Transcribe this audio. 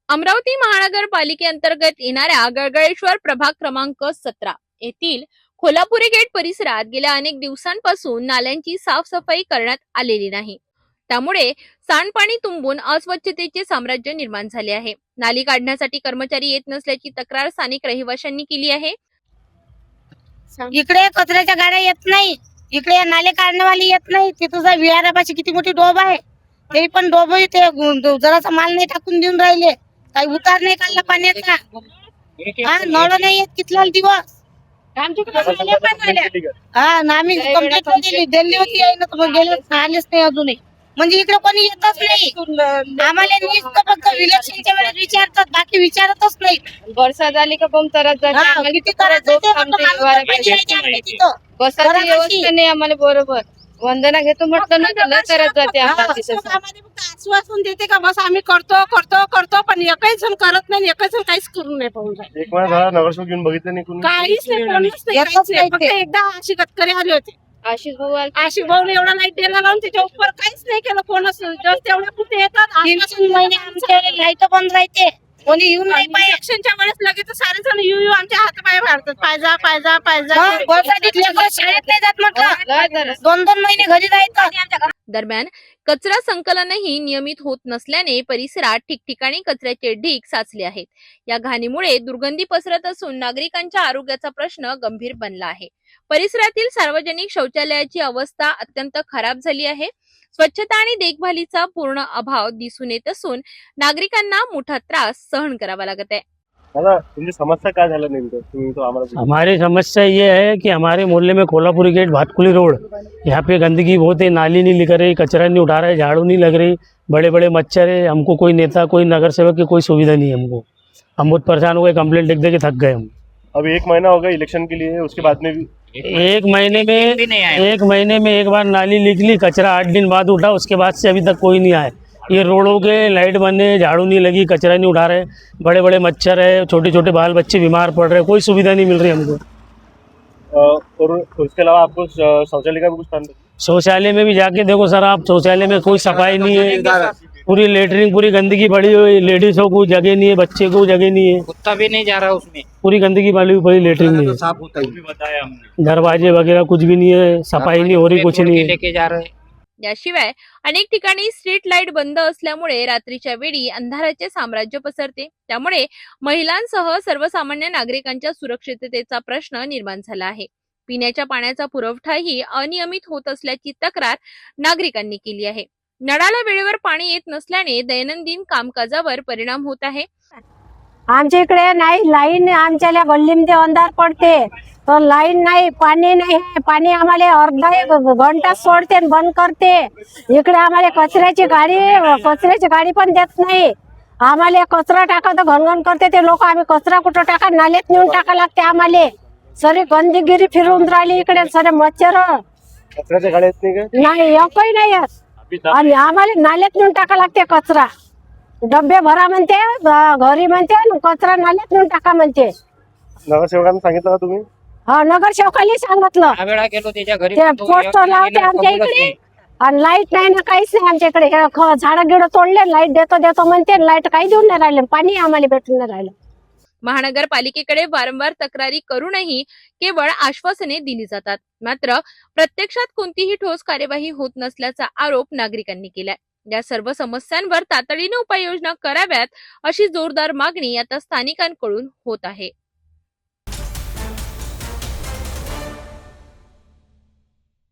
अमरावती महानगरपालिकेअंतर्गत येणाऱ्या गळगळेश्वर प्रभाग क्रमांक 17 येथील कोल्हापुरी गेट परिसरात गेल्या अनेक दिवसांपासून नाल्यांची साफसफाई करण्यात आलेली नाही। त्यामुळे सांडपाणी तुंबून अस्वच्छतेचे साम्राज्य निर्माण झाले आहे। नाली काढण्यासाठी कर्मचारी येत नसल्याची तक्रार स्थानिक रहिवाशांनी केली आहे। इकडे कचऱ्याच्या गाड्या येत नाही, इकडे नाले काढणेवाली येत नाही। ते तुझा विहारापाशी किती मोठी डोब आहे, ते पण डोब ते जरासा माल नाही टाकून देऊन राहिले, काही उतार नाही काढला पाण्याचा। हा, नळ नाही येत कितला दिवस आम्ही कंप्लेंट दिली होती आहे ना, तर गेले आलेच नाही अजूनही। म्हणजे इकडे कोणी येतच नाही, आम्हाला नुसतं फक्त इलेक्शनच्या वेळेस विचारतात, बाकी विचारतच नाही। वर्षा झाली का बम तरच जाते, किती बसाची व्यवस्था नाही आम्हाला बरोबर। वंदना घेतो म्हटलं ना तर तरच जाते आश्वासन देते का बस आम्ही करतो करतो करतो, पण एकही जण करत नाही, एकही जण काहीच करून नाही पाहून राहिले। एक महिना झाला नगरसेवक घेऊन बघितलं नाही कोणी, काहीच नाही। फक्त एकदा अशी गतकरी आले होते, आशिष भाऊ एवढा लाईट दिला लावून त्याच्या उपर काहीच नाही केलं कोणच। जस्ट तेवढ्या पुरते येतात, 3 महिने आमचे लाईट बंद राहते, कोणी येऊन नाही पाहिजे। इलेक्शनच्या वेळेस लगेच सारे जण येऊ आमच्या हातापाय मारतात, पाहिजा पाहिजा पाहिजा। शाळेत नाही जात म्हटलं, 2-2 महिने घरी राहतात। दरम्यान कचरा संकलनही नियमित होत नसल्याने परिसरात ठिकठिकाणी कचऱ्याचे ढीग साचले आहेत। या घाणीमुळे दुर्गंधी पसरत असून नागरिकांच्या आरोग्याचा प्रश्न गंभीर बनला आहे। परिसरातील सार्वजनिक शौचालयाची अवस्था अत्यंत खराब झाली आहे। स्वच्छता आणि देखभालीचा पूर्ण अभाव दिसून येत असून नागरिकांना मोठा त्रास सहन करावा लागत आहे। समस्या काय झालं नेमकं तुम्ही तो आम्हाला? हमारी समस्या ये है कि हमारे मोहल्ले में कोल्हापुरी गेट भातकुली रोड, यहाँ पे गंदगी बहुत है, नाली नहीं निकल रही, कचरा नहीं उठा रहे, झाड़ू नहीं लग रही, बड़े बड़े मच्छर है। हमको कोई नेता कोई नगर सेवक की कोई सुविधा नहीं है। हमको हम बहुत परेशान हो गए, कंप्लेंट लिख दे के थक गए हम। अभी 1 महीना हो गया इलेक्शन के लिए, उसके बाद में भी 1 महीने में एक बार नाली निकली, कचरा 8 दिन बाद उठा, उसके बाद से अभी तक कोई नहीं आए। ये रोडों के लाइट बने, झाड़ू नहीं लगी, कचरा नहीं उठा रहे, बड़े बड़े मच्छर है, छोटे छोटे बाल बच्चे बीमार पड़ रहे, कोई सुविधा नहीं मिल रही हमको। और उसके अलावा आपको शौचालय का भी कुछ काम? शौचालय में भी जाके देखो सर आप, शौचालय में कोई सफाई नहीं है, पूरी लेटरिन पूरी गंदगी पड़ी हुई, लेडीजों को जगह नहीं है, बच्चे को जगह नहीं है, कुत्ता भी नहीं जा रहा उसमें, पूरी गंदगी पड़ी पड़ी लेटरिन में, साफ होता ही बताया हमने। दरवाजे वगैरह कुछ भी नहीं है, सफाई नहीं हो रही, कुछ नहीं है। लेके जा रहे। याशिवाय अनेक ठिकाणी स्ट्रीट लाईट बंद असल्यामुळे रात्रीच्या वेळी अंधाराचे साम्राज्य पसरते। त्यामुळे महिलांसह सर्वसामान्य नागरिकांच्या सुरक्षिततेचा प्रश्न निर्माण झाला आहे। पिण्याच्या पाण्याचा पुरवठाही अनियमित होत असल्याची तक्रार नागरिकांनी केली आहे। नळाला वेळेवर पाणी येत नसल्याने दैनंदिन कामकाजावर परिणाम होत आहे। आमच्या इकडे नाही लाईन, आमच्या गल्लीमध्ये अंधार पडते, तर लाईन नाही, पाणी नाही। पाणी आम्हाला अर्धा 1 घंटा सोडते बंद करते। इकडे आम्हाला कचऱ्याची गाडी पण देत नाही। आम्हाला कचरा टाका तर घनघन करते ते लोक, आम्ही कचरा कुठं टाका, नाल्यात नेऊन टाका लागते आम्हाला। सरे गंदगिरी फिरून राहिली इकडे, सरे मच्छर कचऱ्याच्या गाड्या येत नाही का? नाही, एकही नाही येत, आणि आम्हाला नाल्यात नेऊन टाका लागते कचरा। डब्बे भरा म्हणते, घरी म्हणते, कचरा नाल्यात नेऊन टाका म्हणते। नगरसेवकांना सांगितलं का तुम्ही? हा, नगरसेवकांनी सांगितलं, वेळा गेलो त्याच्या घरी, ते पोस्टर लावते आमच्या इकडे, आणि लाईट नाही ना, काहीच नाही आमच्या इकडे। झाडं गिडं तोडले, लाईट देतो म्हणते, लाईट काही देऊन नाही राहिले, पाणी आम्हाला भेटून नाही राहिलं। महानगरपालिकेकडे वारंवार तक्रारी करूनही केवळ आश्वासने दिली जातात, मात्र प्रत्यक्षात कोणतीही ठोस कार्यवाही होत नसल्याचा आरोप नागरिकांनी केलाय। या सर्व समस्यांवर तातडीने उपाययोजना कराव्यात अशी जोरदार मागणी आता स्थानिकांकडून होत आहे।